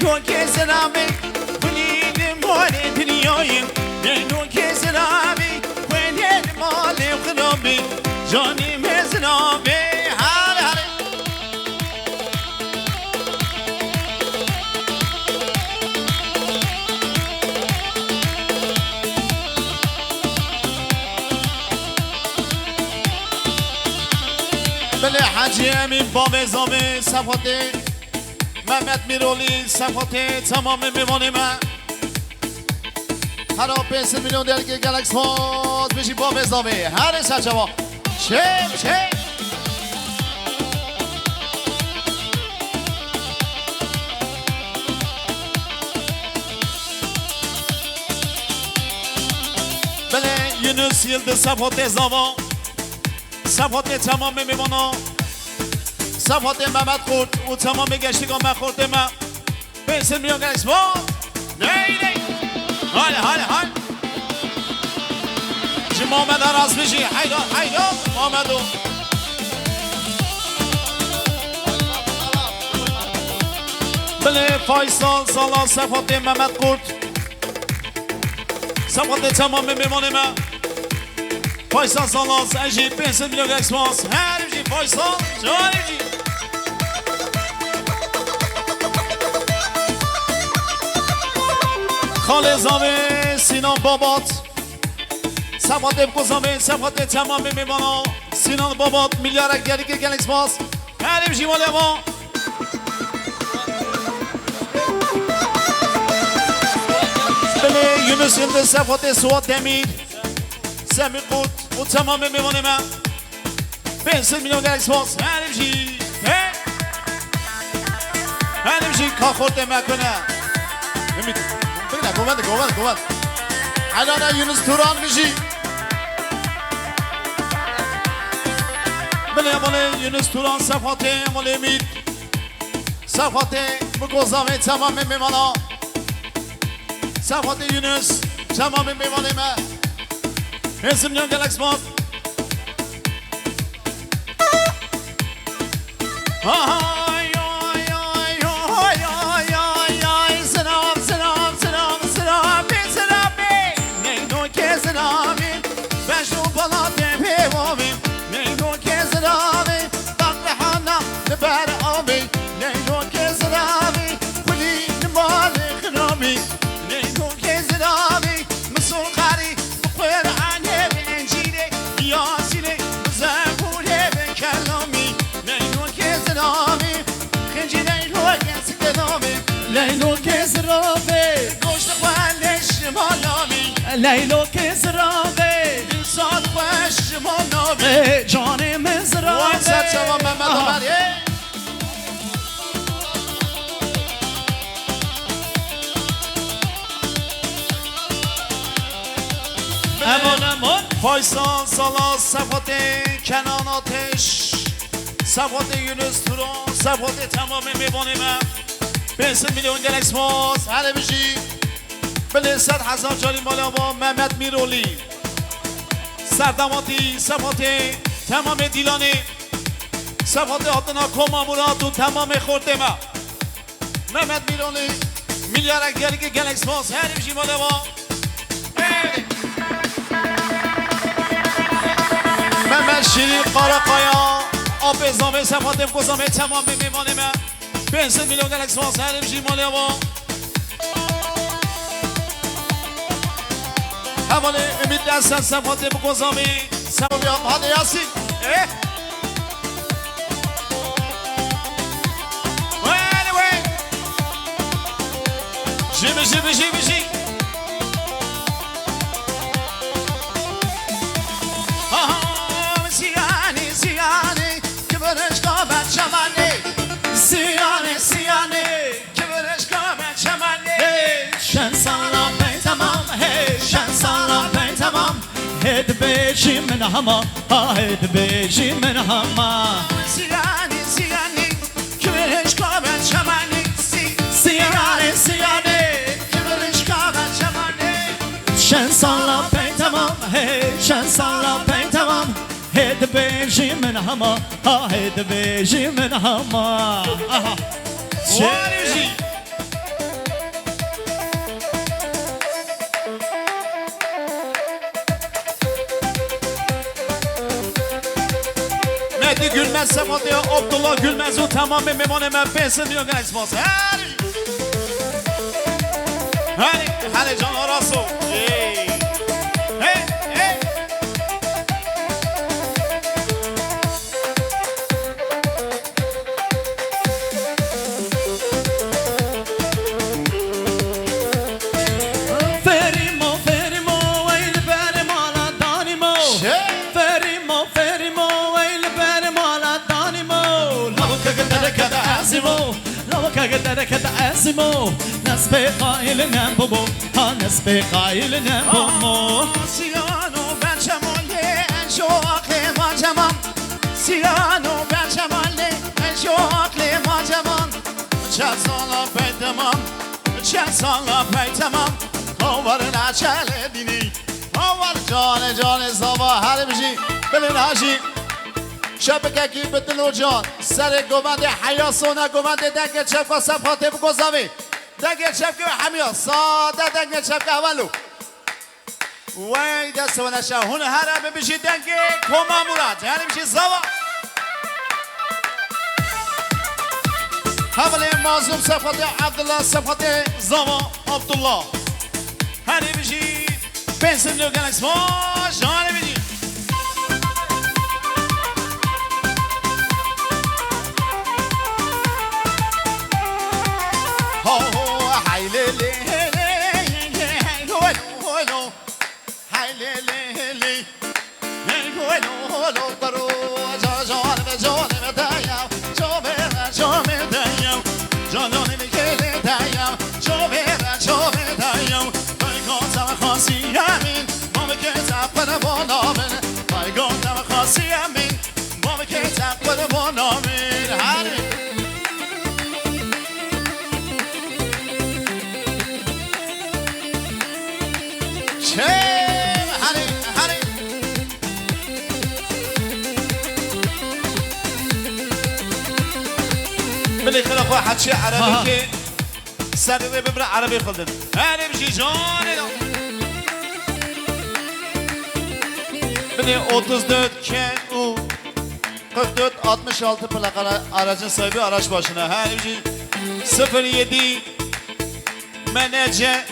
نو کسرامی کنید مال دنیایی نو کسرامی کنید مال خرابی جانی مزرابی هر هر بله حاجی امین باب زامه صفاته محمد میرولی صفاته تمام میمانه من خراب 5 میلیون درگه گلکس باز بشی باب ازامه هر سرچه با چه بله یونس یلد صفاته زاما صفاته تمام میمانه صفات محمد خورد و تمام گشتگان من خورده من 5 میلیون گلکس باز نیلی حال جی محمد راز بشی حیدا محمدو بله فایسال سالا صفات محمد خورد صفات تمام میمانه من فایسال سالا سنجی 5 میلیون گلکس باز هر جی فایسال جانی جی خاله زامه سینان بابات صفات بگذامه صفات تمام میمانا سینان بابات میلیارد گریگه گلکس باز هریم جیمالی ما بله یونس یلد صفات سوات دمید سمی قود و تمام میمانه من 5 میلیون گلکس باز هریم جی هریم جی که خورده مکنه نمیتون گومد حالا یونس توران میشی بله مال یونس توران صفاته مال امید صفاته بگذامه تمام میمانا صفات یونس تمام میمانه من 5 میلیون گلکس باز لیلو کزرابه گوشت خوالش مالامی لیلو کزرابه دلسان خوش مالامی جان مزرابه وانسد شما محمد آمری امان فایسال سالا صفات کنان آتش صفات یونس توران صفات تمام میبانه من 5 میلیون گلکس باز هره بشی بله 100,000 جاری مالا با محمد میرولی سردماتی صفات تمام دیلانی صفات آتنا کما مرادو تمام خورده ما محمد میرولی میلیارد گلکس باز هره بشی مالا با محمد شیری قارقایا آب ازامه صفات بگذامه تمام میمانه من 5 میلیون گلکس باز هریم جیمالی با حوالی امید دستن صفات بگذامه صفات بیاد حالی یاسی جیبی زیانی که برش قابت چمنی سیانه که برش قابت چمنی شن سالا بی تمام شن سالا بی تمام هد بیشی من هما هد بیشی من هما زیانی که برش قابت چمنی سیانه که برش قابت چمنی شن سالا بی تمام شن سالا بی تمام هد بیشی من هما هد بیشی من هما وارجی بله صفات عبدالله گلمز و تمام میمان من بسن یا گلکس باز هلی جان آراسو كذا اسمو ناس بقايل نبومو ها ناس بقايل نبومو سيانو بنشمالي انشوق ما جمان سيانو بنشمالي انشوق ما جمان چند سالا پیتمام چند سالا پیتمام هاور نچل دینی هاور جان زابا هر بشی بلن هاشی شبکه کی بتلو جان سر گوند حیاسونه گوند دنگ چپکا صفاته بگذاوی دنگ چپکا همیا ساده دنگ چپکا اولو وای دست و نشه هون هر بشی دنگ کما مراد یعنی بشی زوا حوالی مازوم صفاته عبدالله صفاته زوا عبدالله هر بشی بنسن لو گلکس باش هر بشی بلي خلق واحد شيء عربي كي سر ببرع عربي خلدن هاني بشي جاني بلي 34 كان و 44 66 plakalı aracın sahibi araç başına her bişi 07 menece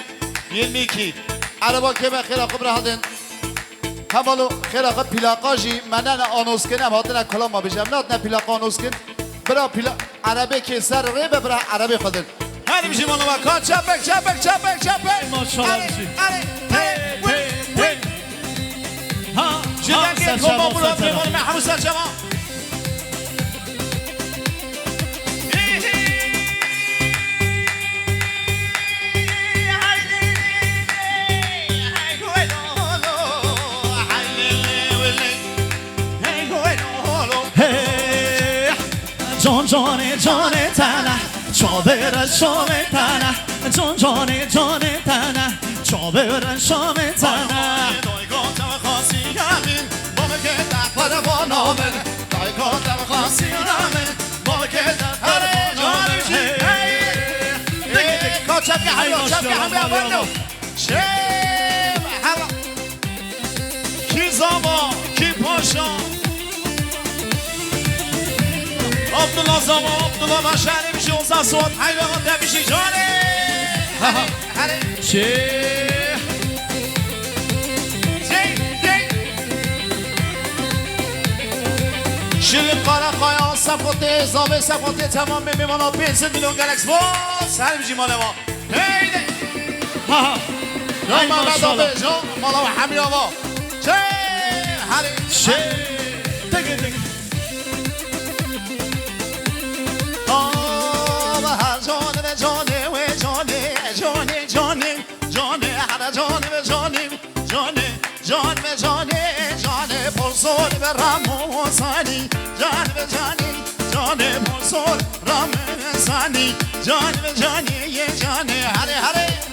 22 araba keme خلق برهدن همالو خلق plakajı menene anonsken hem hatına kalama bişem ne hatına plaka anonsken برا پیلا عربی که سر ری ببرا عربی خودن هری میشیم آنو با چپک چپک چپک چپک ماشاءالله میشی ها جدا که کما مراد میمونیم همون سر جما جان تنه چابر شام تنه جان تنه چابر شام تنه دایگاتم خاصی همین با که دفر با نامن دایگاتم خاصی همین با که دفر با نامن کاچم که حیات چم که همه اولو شم حرام کی زاما کی پاشا عبدالله زاما عبدالله مشهری میشه اون سوات حیوان دمیشی جانه چه شیرین قاره خوایا صفاته زابه صفاته تمام میمانا پینسل میلیون گلکس باز هر میشی ماله ما هیده رای محمد آبه جان مالا و حمی آبا چه هری چه تگه تگه هر جانه جانه و جانه جانه جانه جانه هر جانه و جانه جانه جان و جانه جانه پرسول و رموزانی جان و جانی جانه پرسول رموزانی جان و جانی یه جانه هره هره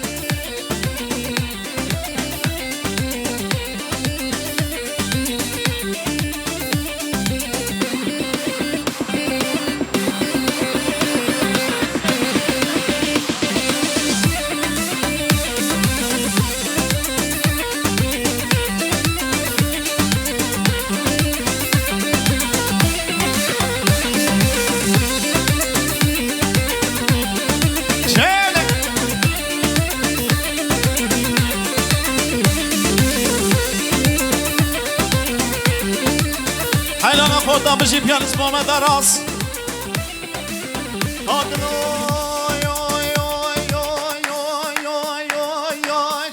بلا بشی پیانیست محمد دراز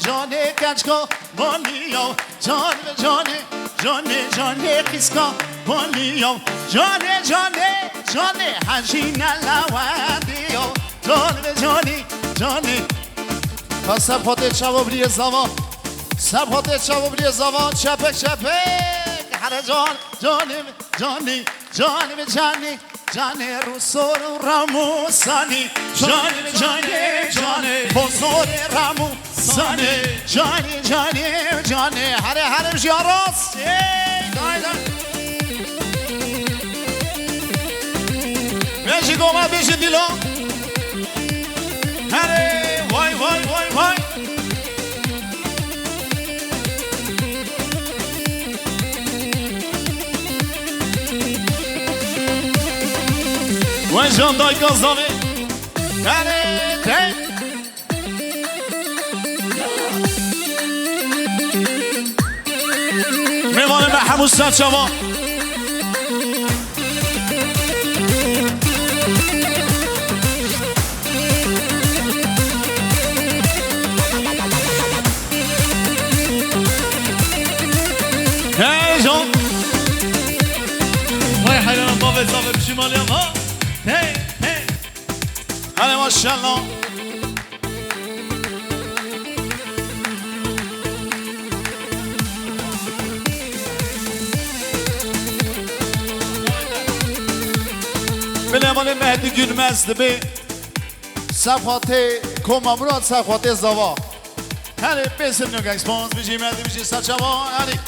جانه کچکا بالیاو جانه خیسکا بالیاو جانه هنشین لوندیاو جانه پس سبخاته چوابری زمان سبخاته چوابری زمان چپک هر جانه رو سر راموسانی جانه بزرگ راموسانی جانه هر جاراس بیشی گوما بیشی دیلا هره وای وای جان دای گازدامه هره میوانه به همون سر شما هی جان وای حیرانم بابا زابه شمالی هم ها هی هره ماشالله بنمان مهدی گülmezdi به صفحات کمامرات صفحات زوا هره بسیم نگه اسپانس بیشی مهدی بیشی سچما هره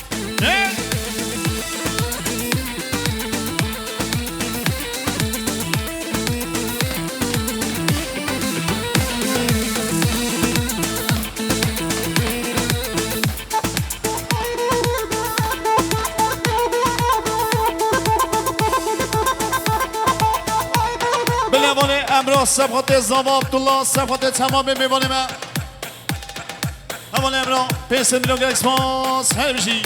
بنمان امراه صفحات زوا عبدالله صفحات تمام میوانه من همان امراه بسیم نگه اسپانس هره بیشی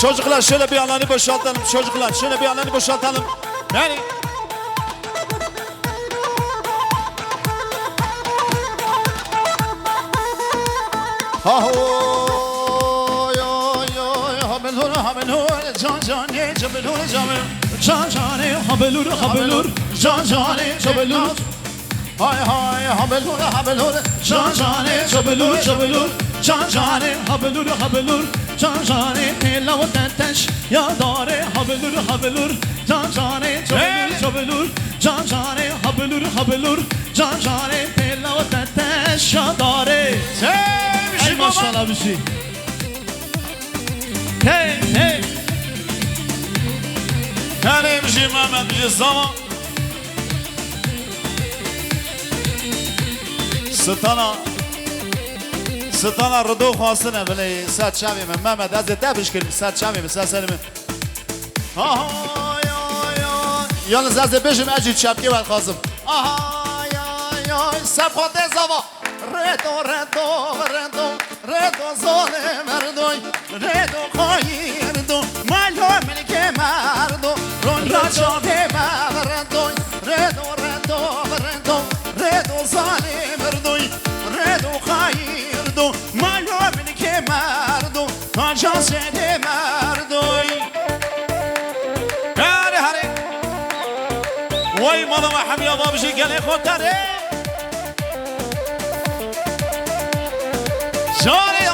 Çocuklar şöyle bir alanı boşaltalım. Çocuklar şöyle bir alanı boşaltalım. Yani Canjane habelur Canjane hay habelur Canjane Canjane habelur Canjane telavat ateş ya dare habelur Canjane Canjane habelur Canjane telavat ateş ya dare Ay maşallah bir şey Hey Kalemci Mehmet bir zaman Stana rıdo khasına böyle saat şami Mehmet az debiş kirim saat şami saselimi Yalnız az beşim acı çapki var khazım Sabkhate zava Redo zole merdoy Redo khayirdo Malo melike merdo Ron racho de merdoy Redo zole merdoy Redo khayirdo Malo melike merdo Kajan sede merdoy Hare Vay malama hamiya babişi gele khotare Şaraya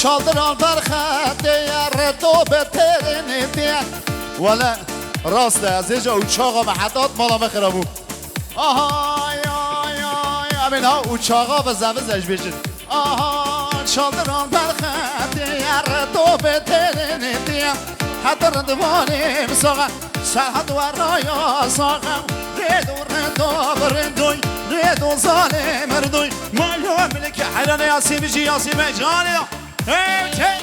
çaldıran barxa deyar do beterini diyen Valla راست از اینجا اوچاقا محطات مالا بخرمو آهای امین ها اوچاقا به زمزش بیشن آها چالدران برخط یار دو بترین دیم حتی رندوانیم ساقا سرحد و رایا ساقا ردو ظالم ردوی مالو ملک حیران یاسیمی جی یاسیمی جانی هی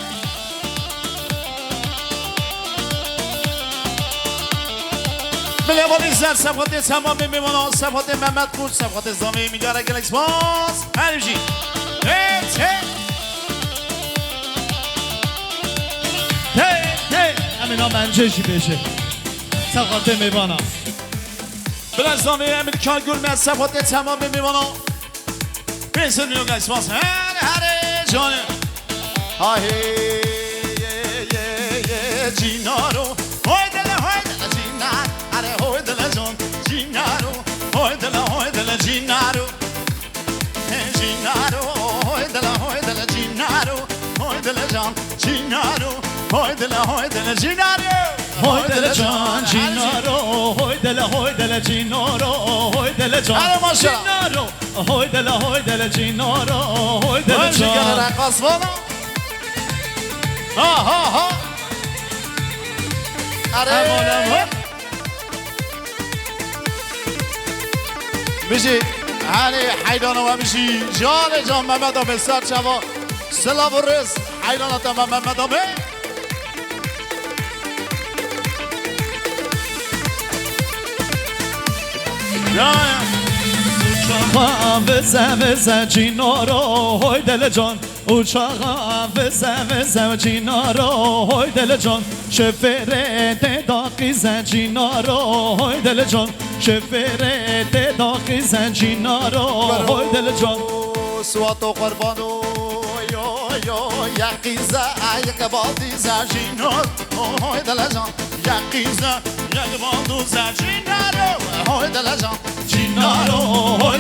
بلوانی زر صفحات تمام میمونان صفحات محمد پور صفحات زامی میگاره گلکس باز هر بشی مینا منجشی بشه سقاط میبانا بلزامه امریکا گل صفات تمام میمانا بنسن میو قسماس هر جانه آهی جینارو های دل جینار اره های دل جان جینارو های دل جینارو جینارو های دل جینارو های دل جان جینارو های دل جینارو های دل جان جینارو های دل جینارو های دل جان جینارو های دل جینارو های دل جان رقص بالا ها ها ها اره بشی هنی حیدان و بشی جان محمد آبه سر چوا سلام و رز حیدانات محمد آبه Uçağa veze cinaro hoy dele can Uçağa veze cinaro hoy dele can Şefere de da kize cinaro hoy dele can Şefere de da kize cinaro hoy dele can Suato kurbanu yo yo yakiza yakabadi zacinor hoy dele can Yakiza yakabadi zacinaro hoy dele can Cinaro hoy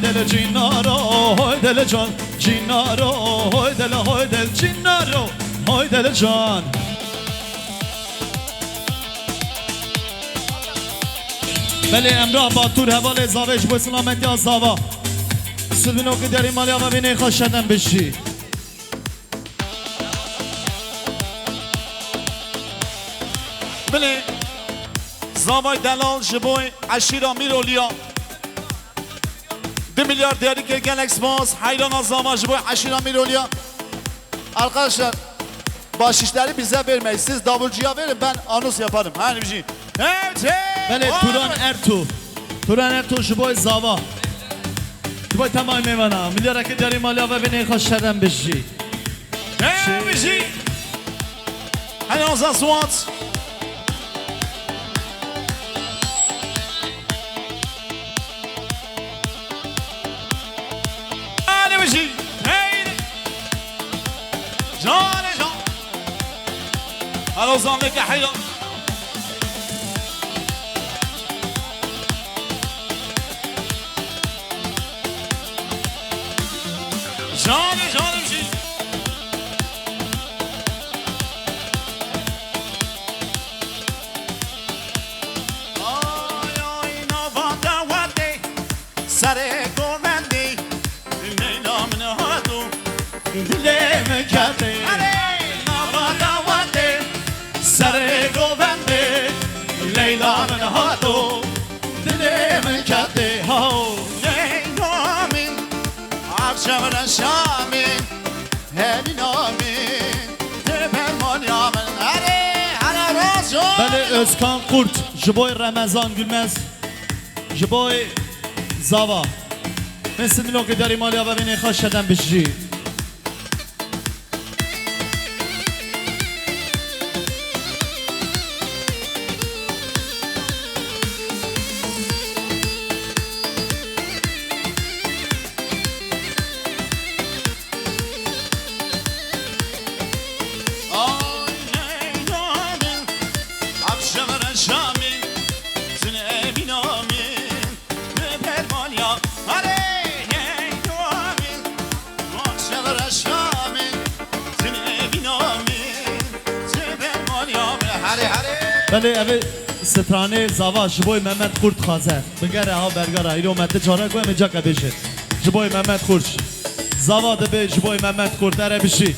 dele cinaro hoy dele can Cinaro hoy dele cinaro hoy dele can بله امراه با تور حوال زاوش با سلامتی از زاوا سلبینو که داری مالی آقا بینه خوش شدن بشی بله زاوای دلال جبوی عشیرا میرولیا 2 milyar değerli ki Galaxy Boss hayran azama jiboi عشیرا میرولیا Arkadaşlar bahşişleri bize vermeyin siz davulcuya verin ben anons yaparım hani bir şey evet بله توران ارتو جبوی زاوا جبوی تمام میوانا میلیاره که داری مالی آقا بینه خوش شدن بشی evet bir şey hani on s'assoit هلا زانك يا حيرة جاني مشي آي نوفا ودي سري قومندي ليلى من هاتو دلی مکده سر گوونده لیلا من هاتو دلی مکده ها Leylamın akşamına şamın Helinamın Tepelman yamın Hare razı بله özkan kurt جبوی رمضان گلمز جبوی زاوا مثل ملو که داری مالی آبا بینه خوش شدن بشی بله اوه سترانه زاوا جبوی محمد خورد خازه بگره ها برگره ایرو مده جاره گوه مجا که بشه جبوی محمد خورد زاوا ده به جبوی محمد خورد داره بشی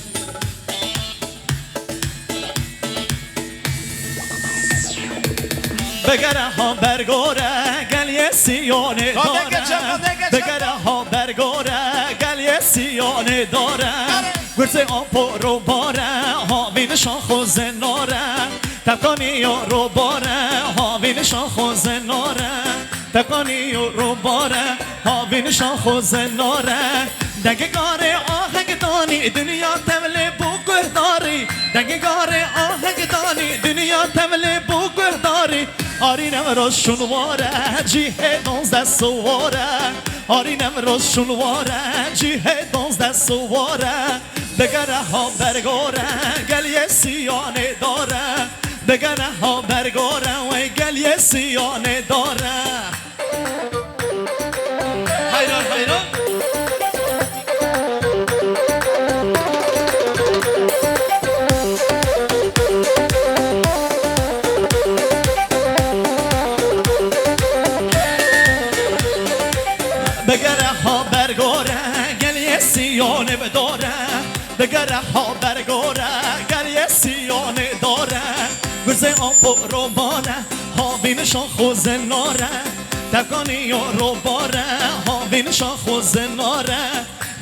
بگره ها برگره گلیه سیانه داره بگره ها برگره گلیه سیانه داره گرزه آپو رو باره ها وینشان خوزه ناره تکانی رو باره ها وینشان خوزه ناره تکانی رو باره ها وینشان خوزه ناره دگه گاره آهنگ دانی دنیا تملی بو گهداری دنگ گاره آهنگ دانی دنیا تملی بو گهداری آرینم رو شنواره جیه دانزده سواره آرینم رو شنواره جیه دانزده سواره دگره ها برگاره گلیه سیانه داره دگره ها برگاره و گلیه سیانه داره حیران حیران بگره ها برگاره گلیه سیانه بداره بگره ها برگاره گلیه سیانه داره گرزه آب رو باره ها بینشان خوز ناره دکانی رو باره ها بینشان خوز ناره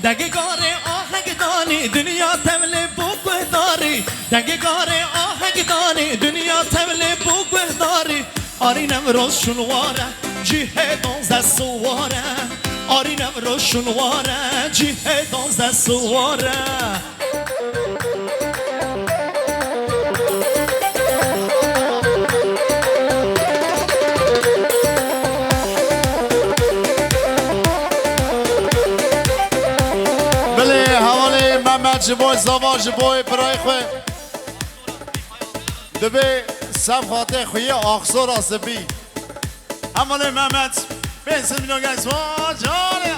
دگه گاره آهنگ دانی دنیا تملی بوگوه داری دگه گاره آهنگ دانی دنیا تملی بوگوه داری آرینم روز شنواره جیه دانزده سواره آرینم رو شنواره جیه دانزده سواره بله حواله محمد جبوی زاوا جبوی برای خوی دبی سب خاطر خوی آخصور آسبی حواله محمد بینسن میلیون گیس جانه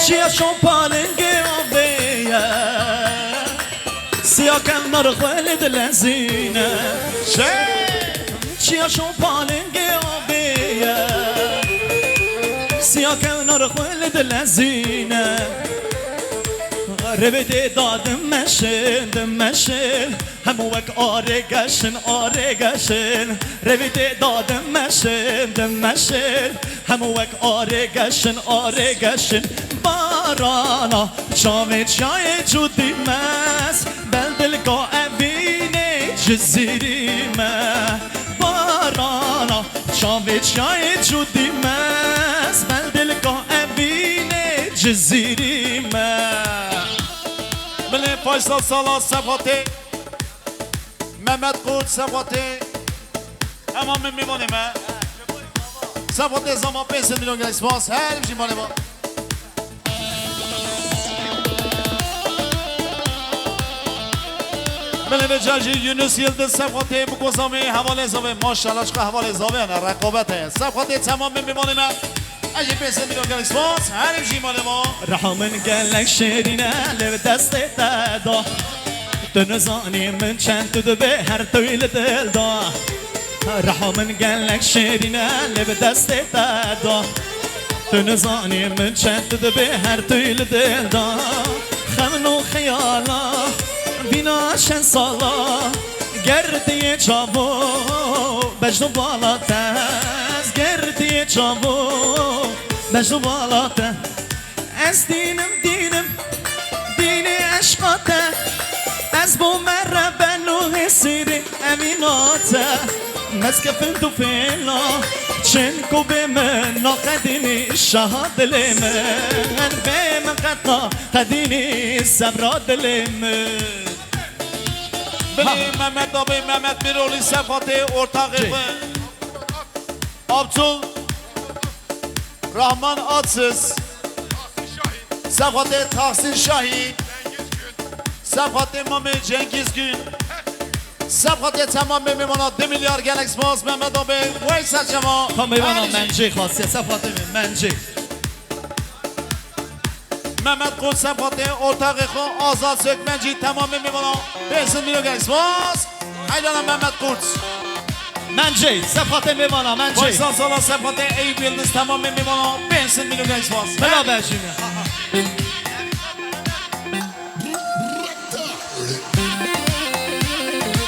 چیا شون پالنگه آبیه سیا کم نار خویل دلزینه چیا شون پالنگه آبیه سیا کم نار خویل دلزینه ربده دادم مشن همو وک آره گشن ربده دادم مشن همو وک آره گشن بارانا شام چای جودی مس بلدلگا امینه جزیری ما بارانا شام چای جودی مس بلدلگا امینه جزیری ما بله فایصل سالا سباته محمد قود سباته اما من میمانیم سباته زمان 500 میلیون گیس باز هر میشیم مانه ما بله به جاجی یونس یلدز سباته بگذامی حواله زاوه ماشالله چقدر حواله زاوه رقابته سباته تمام میمانیم اگه 500 میلیون گیس باز هر میشیم مانه ما رحمن گلک شیرینه لب دست دادا دنزانی من چند تو به هر تویل دل دا رحمن گلک شیرینه لب دست دادا دنزانی من چند تو به هر تویل دل دا خمن و خیالا بینا شن سالا گردی چابو بجنو بالا تز گردی چابو بجنو بالا تز از دینی عشقاته از بو مربن و حسیری امیناته مسکفن تو فیلا چنکو به من ناقدینی شهاد دل من به من قطنا قدینی صبرا دل من بلی محمد آبی محمد میرولی صفاته ارتاقی عبدال رحمان آدسز صفاته تحسین شاهی صفاته امام جنگیز گün صفاته تمام میماند 2 میلیارد گلکس باز محمد آبی ویسا جما تا میماند منجی خاصیه صفاته منجی محمد قول صفاته ارتاقی خون آزاد سکمنجی تمام میماند 500 میلیون گلکس باز حیلانم محمد قول منجی صفاته میماند منجی ویسا سالا صفاته ای بیلنس تمام میماند 500 میلیون گلکس باز بلا بجینه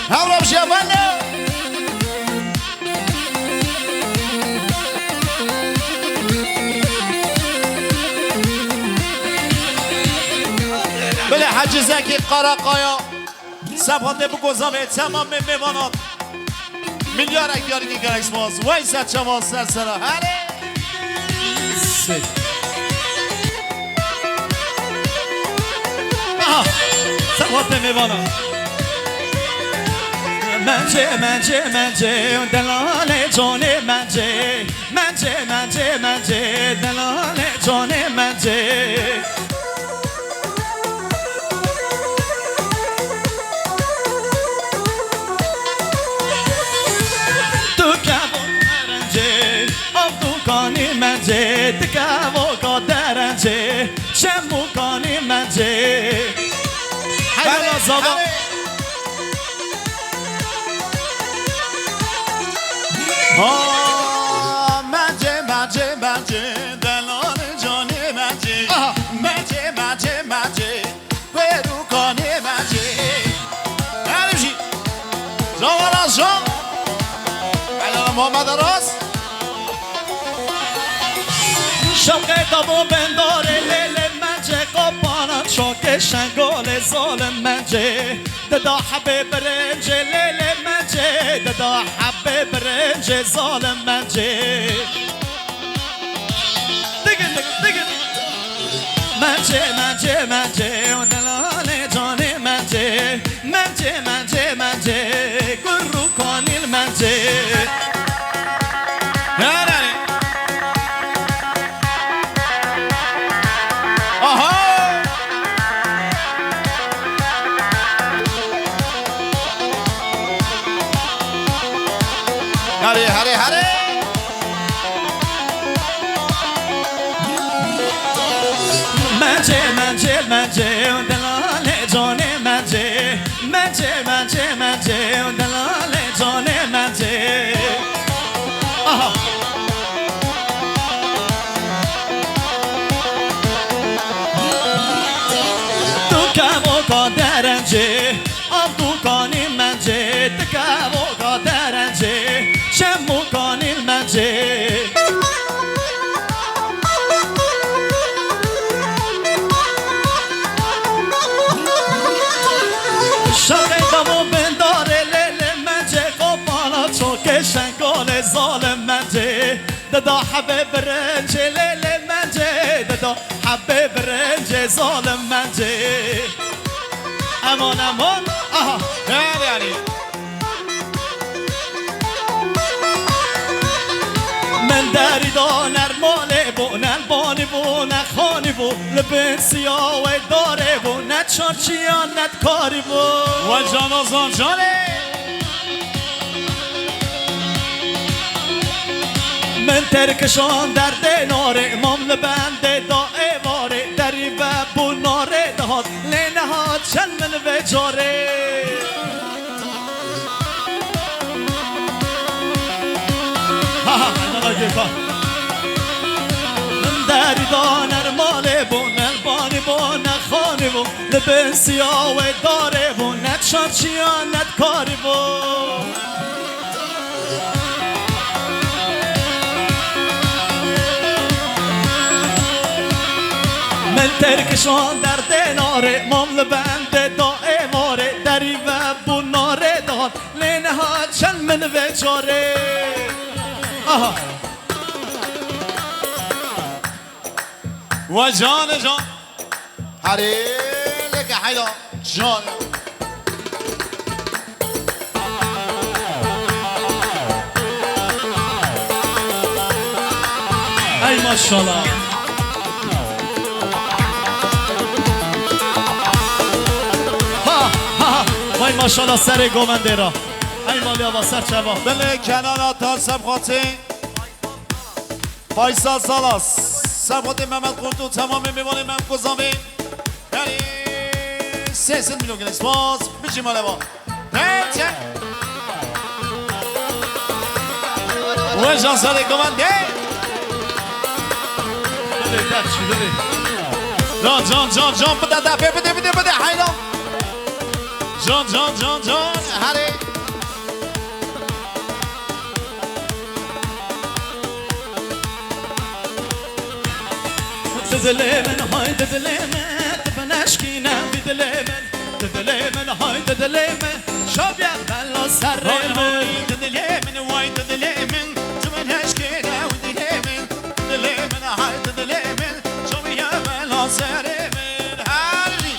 هورم شواله بله حج زکی قراقایا صفاته بگذامه تمام میماند میلیارد اکیاری گلکس باز ویسا چما سرسرا هره آها سوات میوانا منجه منجه منجه دلال جان منجه منجه منجه منجه دلال جان منجه تو کبون درنجه آب دوکانی منجه دکاو درنجه شمو کانی منجه حیالا زبا منجه منجه منجه دلال جان منجه منجه منجه منجه بروکان منجه هرشی زمان از شام حیالا محمد راست شوق دابو بنداره لیل منجه قبانا شوق شنگال ظالم منجه ددا حبیب برنج لیل منجه ددا حبیب برنج ظالم منجه دیگه دیگه منجه منجه منجه و دلال جان منجه منجه منجه منجه گرو کانیل منجه نه نه آها هره هره هره منجه منجه منجه و دلال جان منجه منجه منجه منجه و دلال جان منجه آها تو کمو کا درنجه آب تو کانی منجه تو کمو کا درنجه شمو کانی منجه شاقه دمو بنداره لیل منجه قبانا چوک شنگال ظالم منجه ددا حبیب رنج لیل منجه ددا حبیب رنج ظالم منجه امان امان آها نه یعنی من داری دانر ماله بو نلبانی بو نخانی بو لبن سیاه و داره بو نه چارچیان نه کاری بو و جان آزان جانه من ترکشان در دیناره امام لبنده دا ایواره دری و بو ناره دهات لینه ها چند من وجاره ها ها اینا دیگه من دری دانر ماله بو نلبانی بو نخانی بو لبن سیاه و داره بو نه چارچیان نه کاری بو من ترکشان در دیناره ممل بنده دا ایماره دری و بو ناره داد لینه ها چند من وجاره آها و جان جان هره لکه حیلا جان ای ماشالله وای ماشالله سر گومنده را ای مالیا با سر چوا بله کنانا تا سبخاتی فایسال سالاس سبخاتی محمد قرطو تمام میوانه من گذامه یعنی 300 میلیون گلیس باز بیچی ماله با و جان سال گومنده بله درچی بله جان بده دفعه بده حیلا جان هره دل من های دل من تفنشکی نمی دل من دل من های دل من شب یا بلا سر من دل من وای دل من تفنشکی نمی دل من دل من های دل من شب یا بلا سر من هری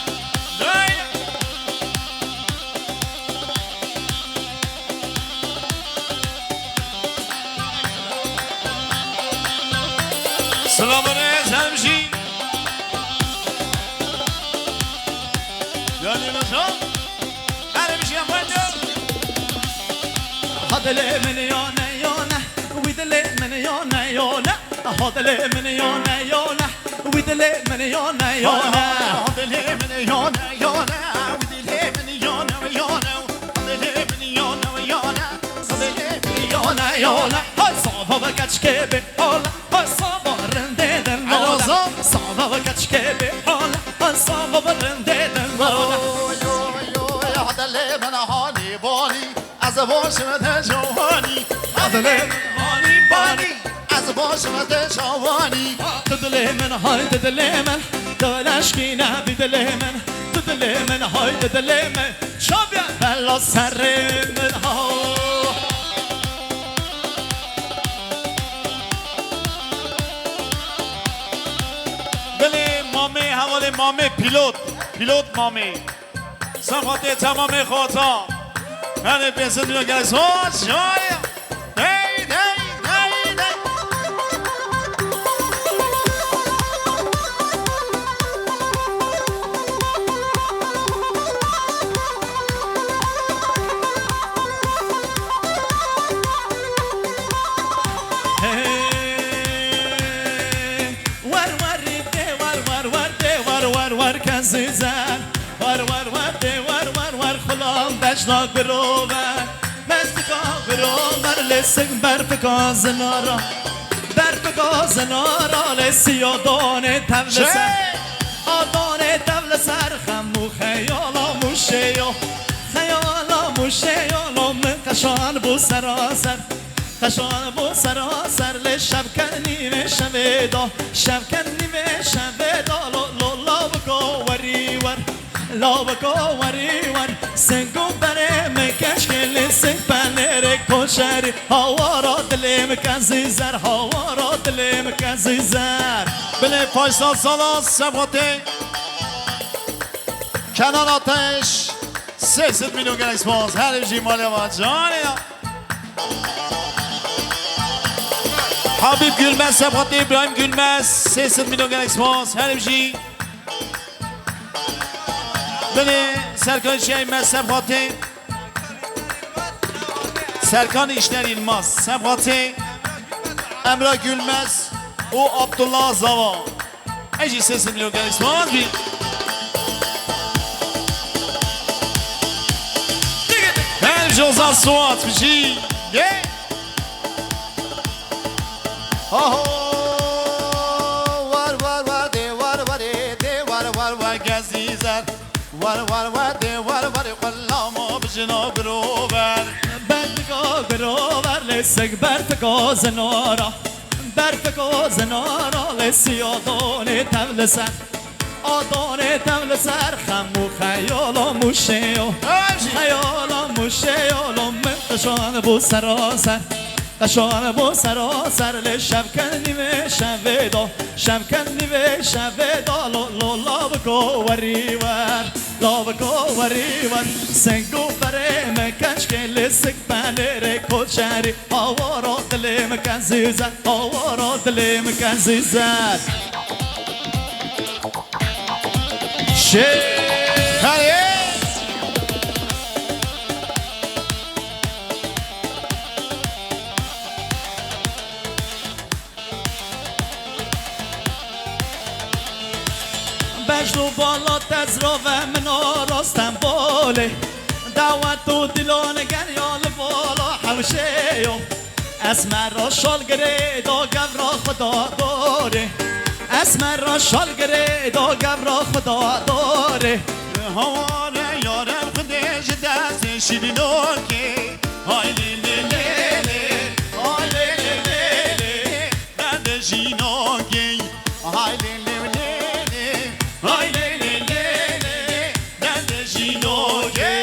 جان هر میشیم باید هادله من یانه یانه ویدله من یانه یانه هادله من یانه یانه ویدله من یانه یانه هادله من یانه یانه ویدله من یانه یانه هادله من یانه یانه هادله من یانه یانه های صابا و کچ که به حال های صابا رنده دل مالا صابا و کچ که به حال های صابا و رنده دل مالا هادله من هانی بانی از باشم جوانی هادله من هانی بانی از باشم جوانی تدل من های تدل من دلش کی نبی دل من تدل من های تدل من شابیا بلا سر من ها بله مامه حواله مامه پیلوت مامه صفات تمام خاطا هر پیسه دیو گلس ها جای دی دی دی دی ور کسی زن ور خلام بجناک بروبر مستکا بروبر لسک برفکا زنارا لسی آدانه تبل سر آدانه تبل سر خمو خیالا موشه یالا من قشان بو سراسر قشان بو سراسر لشب کنی و شبدا شب کنی و شبدا لابکو وری ور سنگو بره مکش کلی سنگ پنره کشری هوارا دلیم کزیزر هوارا دلیم کزیزر بله پایسال سالا سباته کنان آتش 300 میلیون گلکس باز هر بجی مالی و جانی حبیب گülmez سباته ابراهیم گülmez 300 میلیون گلکس باز هر بجی بله سرکان شیمه سباته Serkan İşler Yılmaz, Sebhati, Emre Gülmez, o Abdullah Zava. Eci sesim yok İsmail bir. Her Jozan Suat bir şey. Ye. Oh var de var gezizer. Var de var kallama bjina brover. بروبر لسک برفکا زنارا لسی آدانه تبل سر خمو خیالا موشه یالا من قشان بو سراسر لشب کنی و شبدا لابکو وری ور سنگو بره مکش که لسک پنره کچری آوارا دلیم کنزیزر بجلو بالا تزرا و منا راستم باله دعوت و دلان گریال بالا حوشه اسمر را شال گره دا گورا خدا داره اسمر را شال گره دا گورا خدا داره هواره یارم خودش دست شیرینو که های لیلی لیلی های لیلی لیلی درد جینو که های لیلی لیلی های لیلی لیلی درد جینو که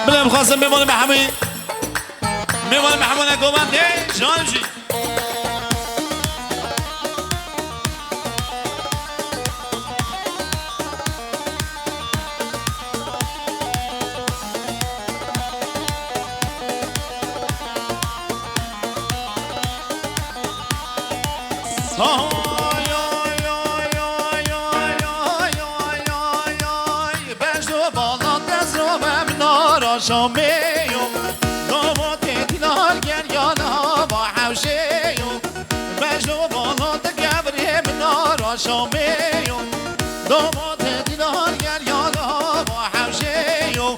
بلم خواستم بمانه محمد میوان محمود گوانده جانجی شامیو داماد دیدار گریانا با حوشیو بجو بالا دگبری منارا شامیو داماد دیدار گریانا با حوشیو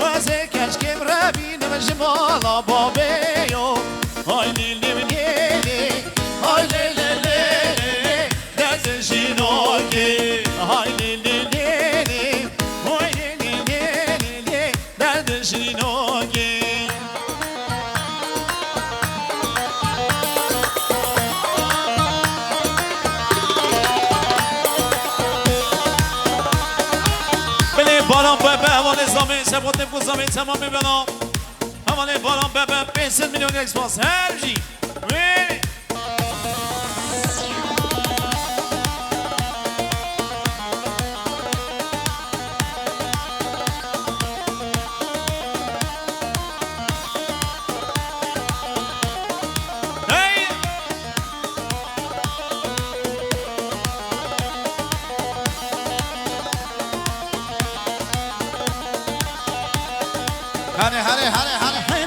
وزه کشکم ربین مجمالا بابیو های لیلی لیلی های لیلی لیلی دست شینوکی های لیلی لیلی های لیلی لیلی دست شینوکی بله باران بابا حواله زمین سبوت نفو زمین تمام میبنام حواله باران بابا 500 میلیون اکسپاس هر جی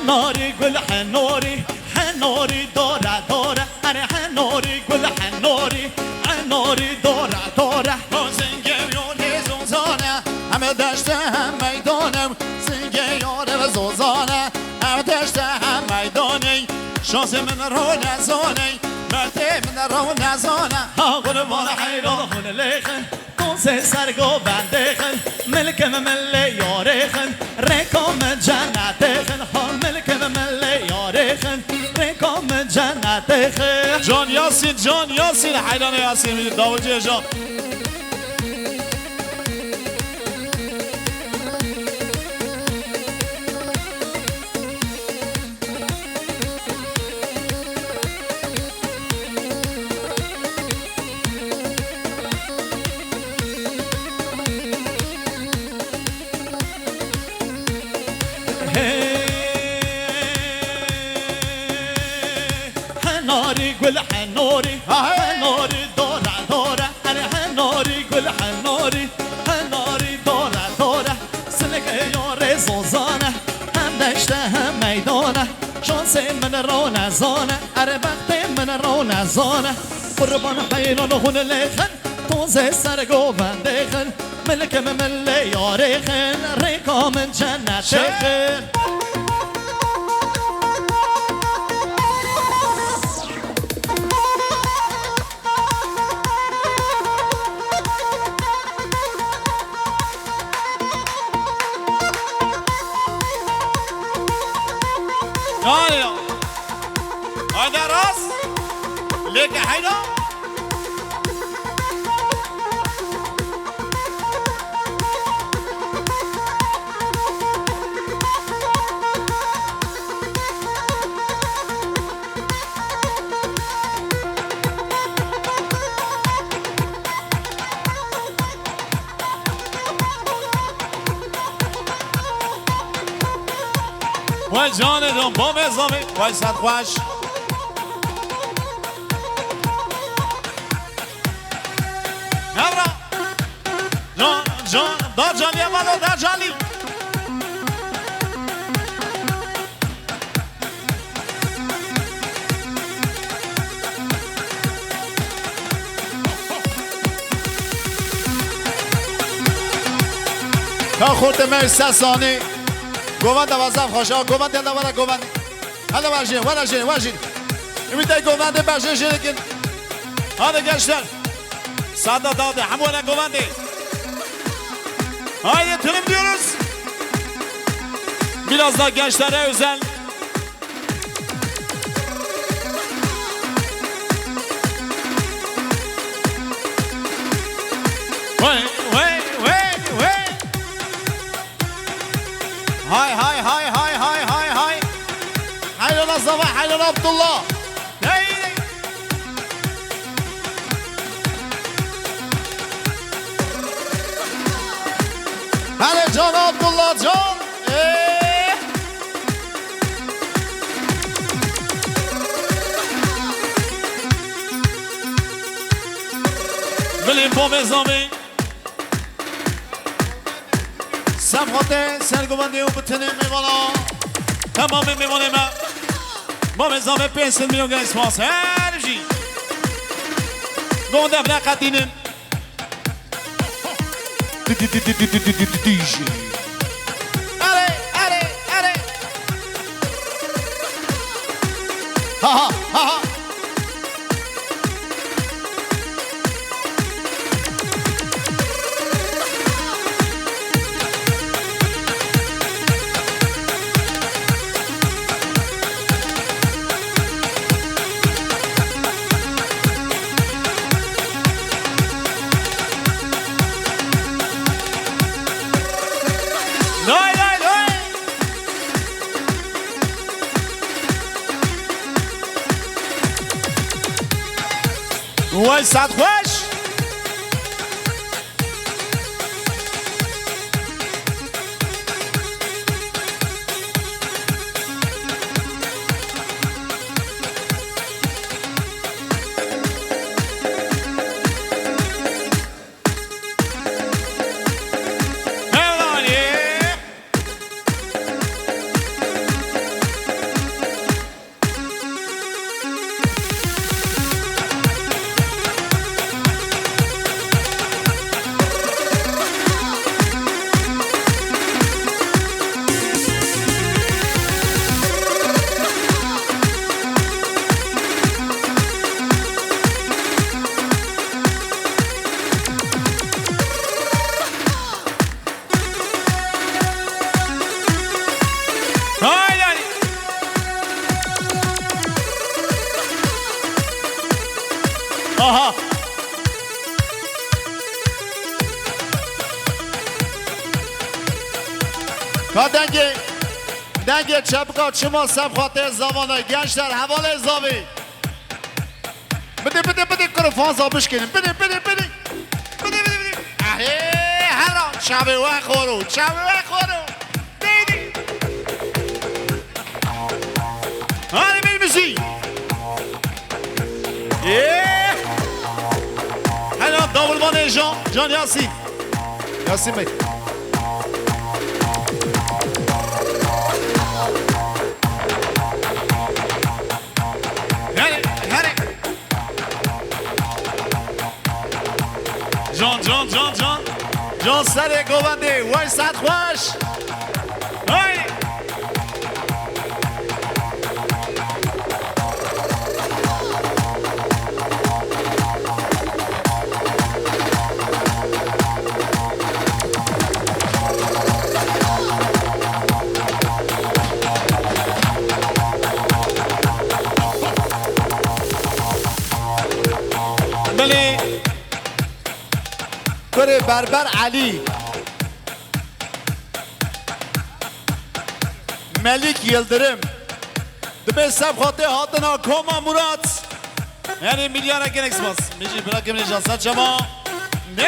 حنوري قول حنوري حنوري دورة دورة أنا حنوري قول حنوري حنوري دورة دورة زنگیاری زوزانه همه دشت هم میدانم زنگیاری زوزانه همه دشت هم میدانی شانس من رو نزانی مرده من رو نزانه قربان حیران هون لیخن کنسه سرگو بندخن ملکم ملی یارخن رکام جنتخن ملکم ملی یارخن رکام جنتخن جان یاسین حیران یاسین داوودی جان حنوري قول حنوري حنوري دورة دورة أنا حنوري قول حنوري حنوري دورة دورة سلك يوري زوزانة هم دشته هم ميدانة شانسي من رونة زانة أربقتي من رونة زانة قربان حيران هون ليخن توزي سرقو بندخن ملك مملي ياريخن ريكا من جنة شيخن يا هذا راس لك حيران وای جانم با مزامی وای صد خوش نبرا جان دار جانی اولا دار جانی تا خورد من 3 ثانیه گوند دوازم خوشا گوند دوازم گوند هلا واجین واجین میتای گوند باشه شرکت هذا gençler Sadat dağdı hamura govandi haydi tüm diyoruz biraz daha gençlere özel Vay hay hayrola sabah hayrola Abdullah hadi Can Abdullah Can با بزامی سفاته سرگوبنده و بتنه میوانا تمام میوانه ما با بزامی 500 میلیون اسپاس هر جی گونده بلا قدینن اره اره اره ها ها ها وای صد خوش آها کا دنگه چپکا چما سب خاطر زمانه گنج در حوال ازاوی بده کرو فانزا بشکنیم بده هران شبه و خورو دیدی هانی بیمشی هلا دابلمان جان یاسین بی جان سر گوونده وای صد خوش های بله کره بربر علی ملک یلدرم دبه سب خاطر هاتنا کما مراد یعنی میلیارد که نکس باز میجی برا که منی جانسات شما دی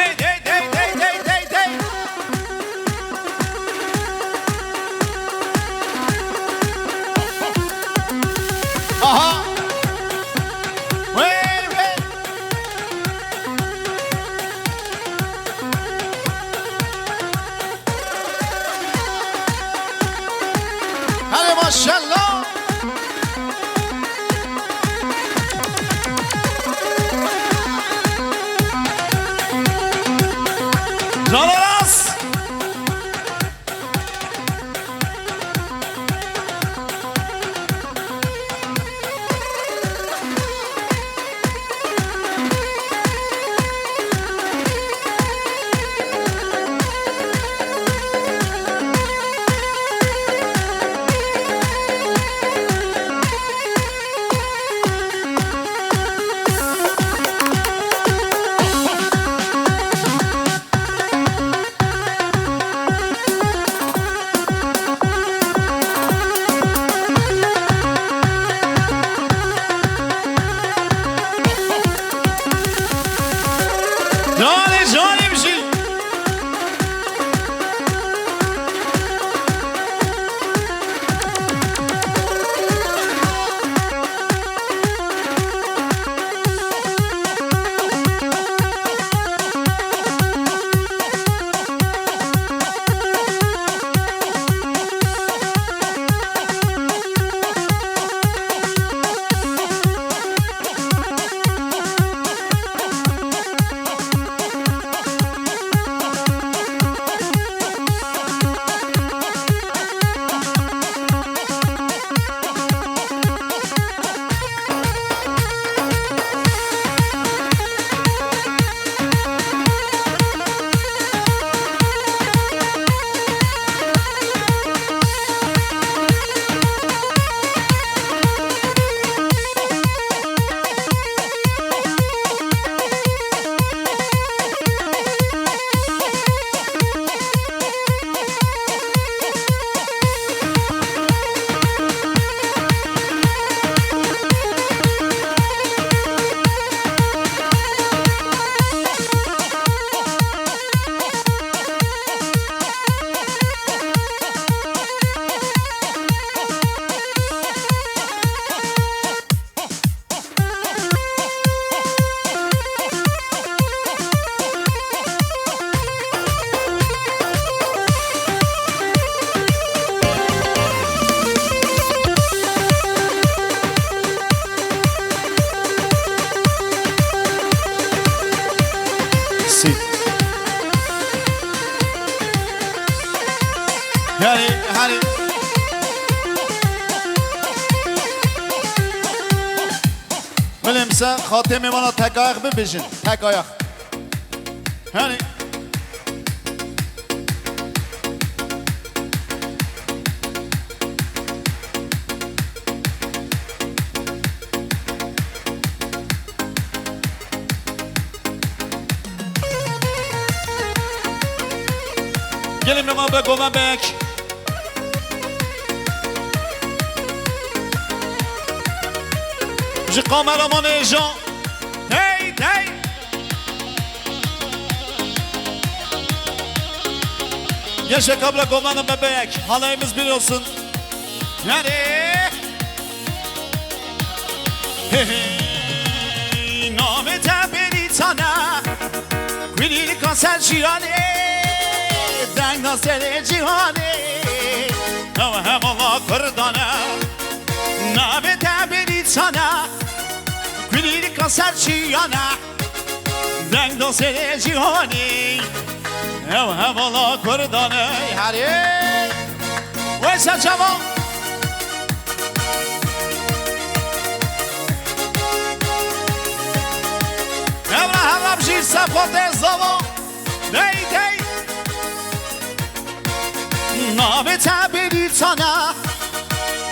آها ماشاءالله جان راست هنی بلمسه خاتمه مانا تک آیق ببیشین تک آیق هنی gelin mi bana bek bek ji kameraman ejan hey hey yaşa kabla gomanın bebek halayımız bir olsun yani hey hey name tebeli sana Kwili kanser şirane Deng nasıl cihane Ama hem Allah kırdana Nabe tebeli sana Kwili kanser şirane Deng nasıl cihane Ama hem Allah kırdana Hadi Veysa çabuk Evra Rabji sefote zaman Dey dey Nabe tabiri sana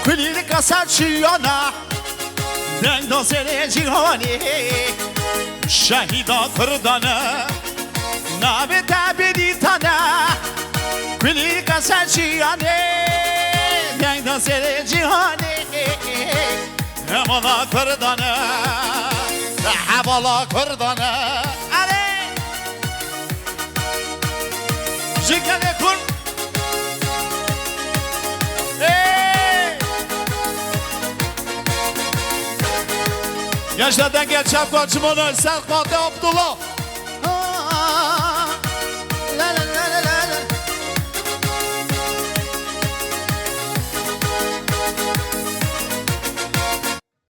Kulili kasar çiyana Den dozere cihani Şehida kırdana Nabe tabiri sana Kulili kasar çiyane Den dozere cihani Emala kırdana Havala kırdana Ale Jikane kur Yaşlardan gel çapkaçım onu Serkade Abdullah